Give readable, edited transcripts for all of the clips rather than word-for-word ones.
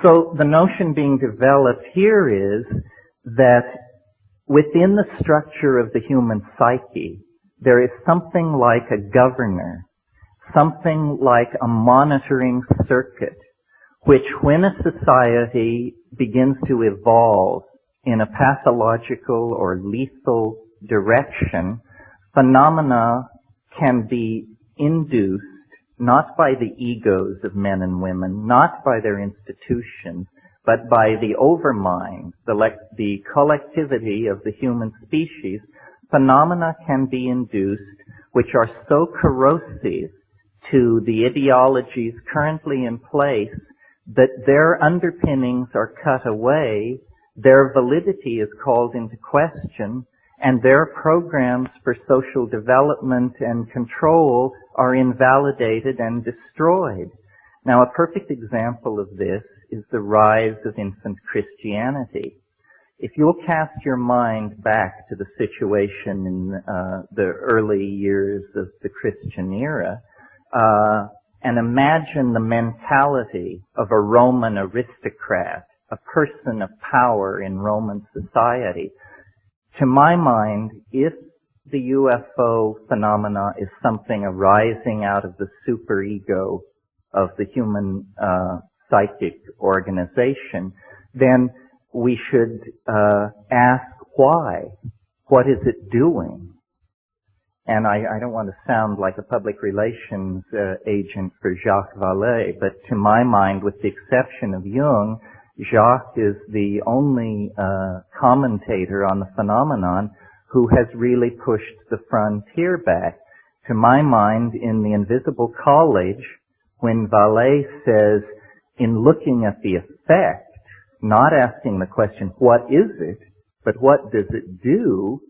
So the notion being developed here is that within the structure of the human psyche, there is something like a governor, something like a monitoring circuit, which when a society begins to evolve in a pathological or lethal direction, phenomena can be induced not by the egos of men and women, not by their institutions, but by the overmind, the collectivity of the human species. Phenomena can be induced which are so corrosive to the ideologies currently in place that their underpinnings are cut away, their validity is called into question, and their programs for social development and control are invalidated and destroyed. Now, a perfect example of this is the rise of infant Christianity. If you'll cast your mind back to the situation in the early years of the Christian era, and imagine the mentality of a Roman aristocrat, a person of power in Roman society. To my mind, if the UFO phenomena is something arising out of the superego of the human psychic organization, then we should ask why. What is it doing? And I don't want to sound like a public relations agent for Jacques Vallée, but to my mind, with the exception of Jung, Jacques is the only commentator on the phenomenon who has really pushed the frontier back. To my mind, in The Invisible College, when Vallée says, in looking at the effect, not asking the question, what is it, but what does it do,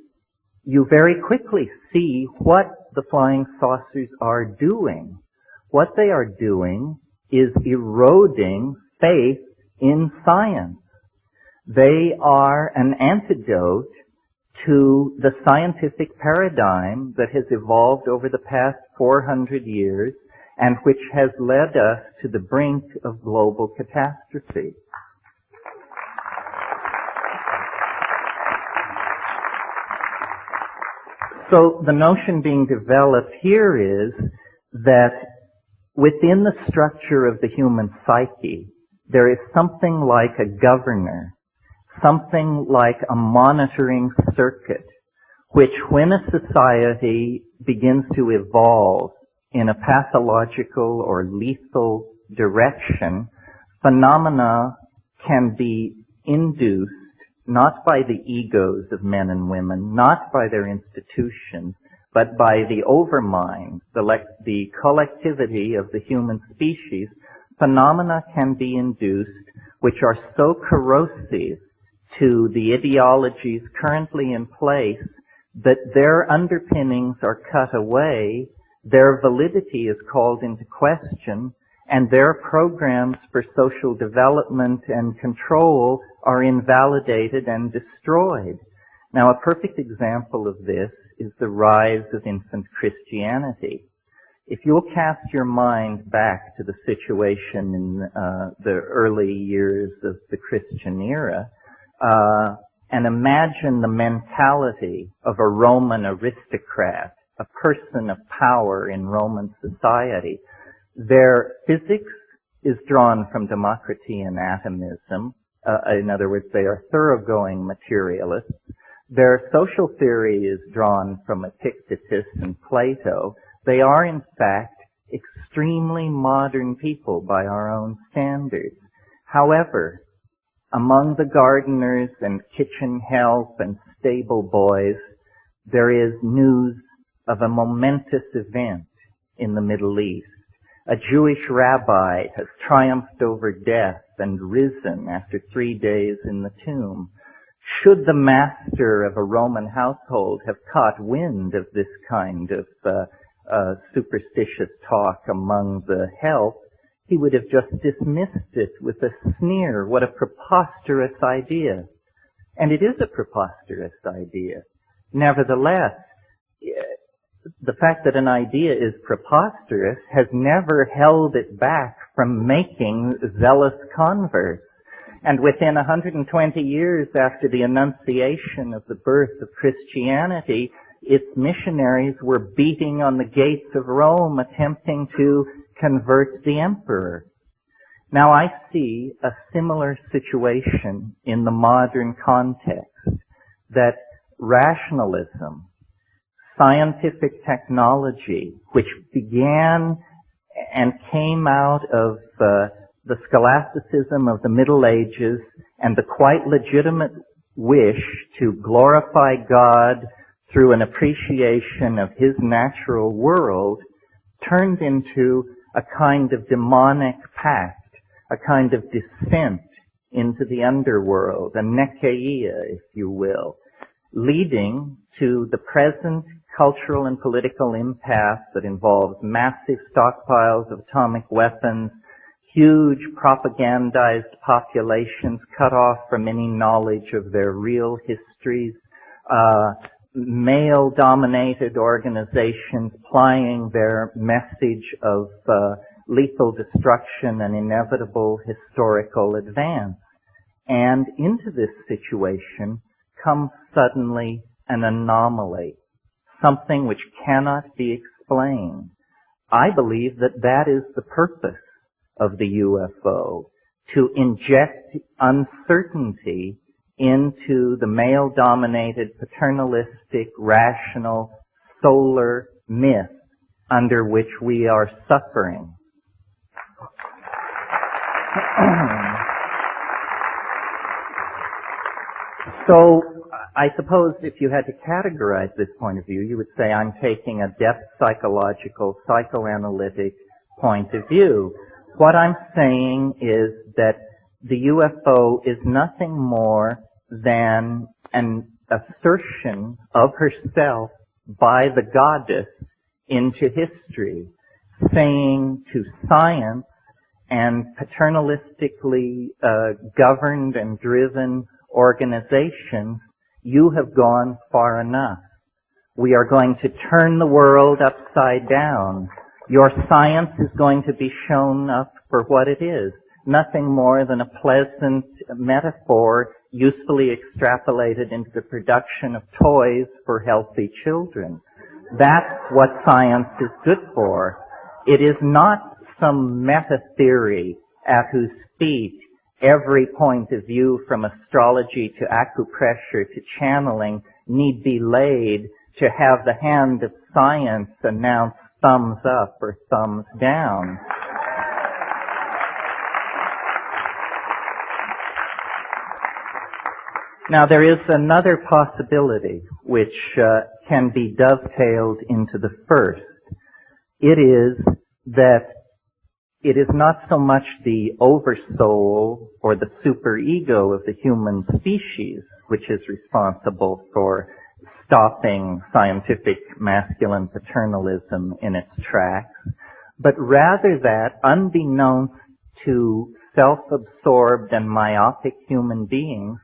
you very quickly see what the flying saucers are doing. What they are doing is eroding faith in science. They are an antidote to the scientific paradigm that has evolved over the past 400 years and which has led us to the brink of global catastrophe. So the notion being developed here is that within the structure of the human psyche, there is something like a governor, something like a monitoring circuit, which when a society begins to evolve in a pathological or lethal direction, phenomena can be induced not by the egos of men and women, not by their institutions, but by the overmind, the collectivity of the human species. Phenomena can be induced which are so corrosive to the ideologies currently in place that their underpinnings are cut away, their validity is called into question, and their programs for social development and control are invalidated and destroyed. Now, a perfect example of this is the rise of infant Christianity. If you'll cast your mind back to the situation in the early years of the Christian era, and imagine the mentality of a Roman aristocrat, a person of power in Roman society. Their physics is drawn from democracy and atomism. In other words, they are thoroughgoing materialists. Their social theory is drawn from Epictetus and Plato. They are, in fact, extremely modern people by our own standards. However, among the gardeners and kitchen help and stable boys, there is news of a momentous event in the Middle East. A Jewish rabbi has triumphed over death and risen after 3 days in the tomb. Should the master of a Roman household have caught wind of this kind of superstitious talk among the help, he would have just dismissed it with a sneer. What a preposterous idea. And it is a preposterous idea. Nevertheless, the fact that an idea is preposterous has never held it back from making zealous converts. And within 120 years after the Annunciation of the birth of Christianity, its missionaries were beating on the gates of Rome, attempting to convert the emperor. Now I see a similar situation in the modern context, that rationalism, scientific technology, which began and came out of the scholasticism of the Middle Ages and the quite legitimate wish to glorify God through an appreciation of His natural world, turned into a kind of demonic pact, a kind of descent into the underworld, a nekeia, if you will, leading to the present cultural and political impasse that involves massive stockpiles of atomic weapons, huge propagandized populations cut off from any knowledge of their real histories, male-dominated organizations plying their message of lethal destruction and inevitable historical advance. And into this situation comes suddenly an anomaly, something which cannot be explained. I believe that that is the purpose of the UFO, to inject uncertainty into the male-dominated, paternalistic, rational, solar myth under which we are suffering. So, I suppose if you had to categorize this point of view, you would say I'm taking a depth psychological, psychoanalytic point of view. What I'm saying is that the UFO is nothing more than an assertion of herself by the goddess into history, saying to science and paternalistically governed and driven organizations, you have gone far enough. We are going to turn the world upside down. Your science is going to be shown up for what it is, nothing more than a pleasant metaphor usefully extrapolated into the production of toys for healthy children. That's what science is good for. It is not some meta-theory at whose feet every point of view from astrology to acupressure to channeling need be laid to have the hand of science announce thumbs up or thumbs down. Now there is another possibility which can be dovetailed into the first. It is that it is not so much the oversoul or the superego of the human species which is responsible for stopping scientific masculine paternalism in its tracks, but rather that, unbeknownst to self-absorbed and myopic human beings,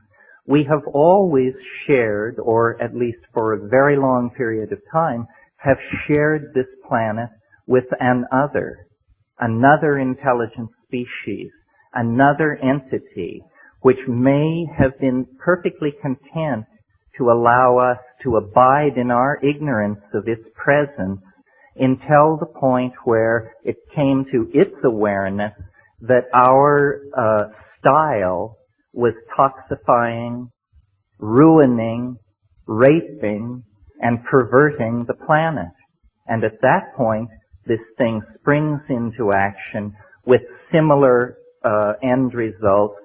we have always shared, or at least for a very long period of time, have shared this planet with another intelligent species, another entity, which may have been perfectly content to allow us to abide in our ignorance of its presence until the point where it came to its awareness that our style was toxifying, ruining, raping, and perverting the planet. And at that point, this thing springs into action with similar end results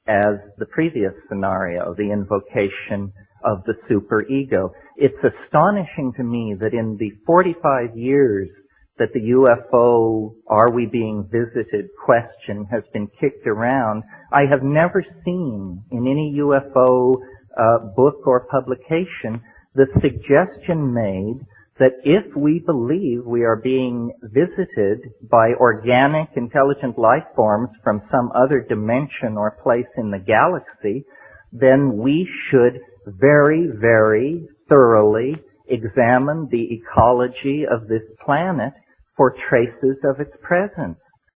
as the previous scenario, the invocation of the superego. It's astonishing to me that in the 45 years that the UFO, are we being visited question has been kicked around, I have never seen in any UFO book or publication the suggestion made that if we believe we are being visited by organic, intelligent life forms from some other dimension or place in the galaxy, then we should very, very thoroughly examine the ecology of this planet for traces of its presence.